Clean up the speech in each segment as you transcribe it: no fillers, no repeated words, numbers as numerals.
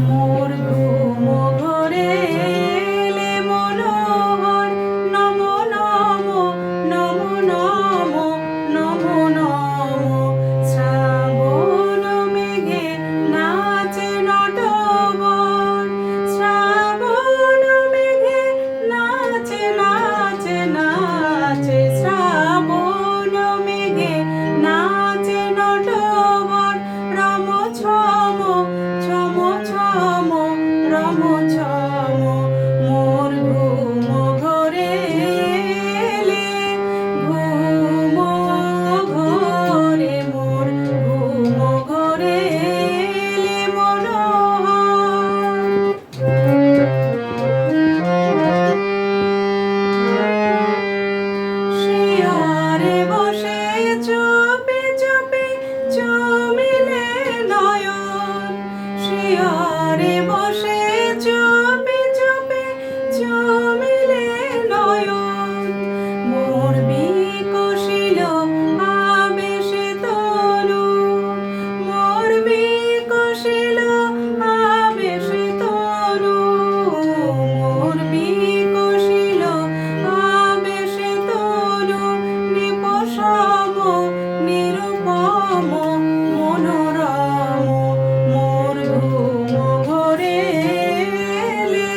মোর ঘুম ঘরে এলে মনোহর নমো নমো নমো নমো নমো নমো শ্রাবণ মেঘে নাচে নটবর শ্রাবণ মেঘে নাচে নাচে নাচে শ্রাবণ মেঘে নাচে নটবর রম ছম ছম ছম রম ছম মোর ঘুম ঘরে এলে ঘুম ঘরে মোর ঘুম ঘরে এলে শিয়ারে বসে চুপি চুপি চুমিলে নয়ন শিয়ারে বসে চুপি চুপি চুমিলে নয়ন মোর বিকশিল আবেশে তনু মোর বিকশিল আবেশে তনু মোর বিকশিল আবেশে তনু নিপসম নিরুপম মনোরম মোর ঘুম ঘরে এলে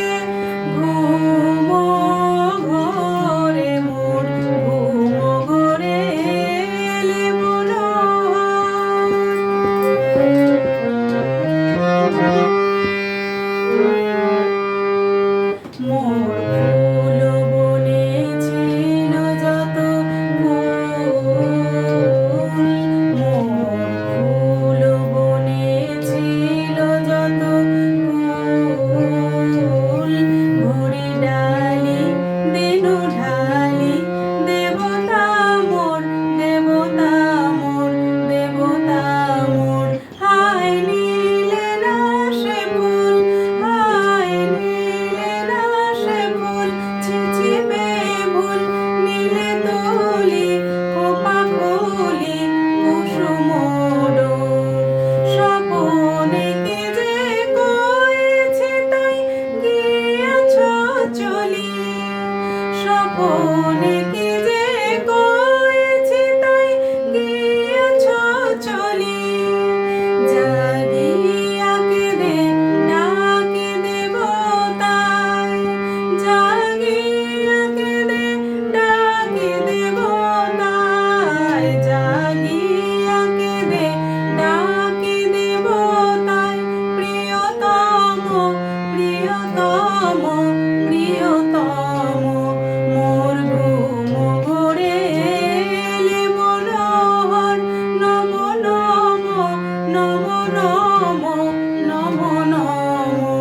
ঘুম ঘরে মোর ঘুম ঘরে এলে মোর ফুল বনে ছিল যত ফুল মোর ফুল বনে ছিল যত ফুল ঘুরি ডালি দিনু ঢালি দেবতা মোর দেবতা মোর দেবতা মোর হায় নীলে না সে ফুল হায় নীলে না সে ফুল ছিছিবে ভুল নীলে তুলি খোপা খুলি কুসুম স্বপনে কি যে কয়েছে তাই গিয়েছ চলি স্বপনে কি যে কয়েছে তাই গিয়েছ চলি জাগিয়া কেঁদে ডাকি দেবতায় জাগিয়া কেঁদে ডাকি দেবতায় জাগিয়া কেঁদে ডাকি দেবতায় প্রিয়তম প্রিয়তম প্রিয়তম মোর ঘুম ঘরে এলে মনোহর নমো নমো নমো নমো নমো নমো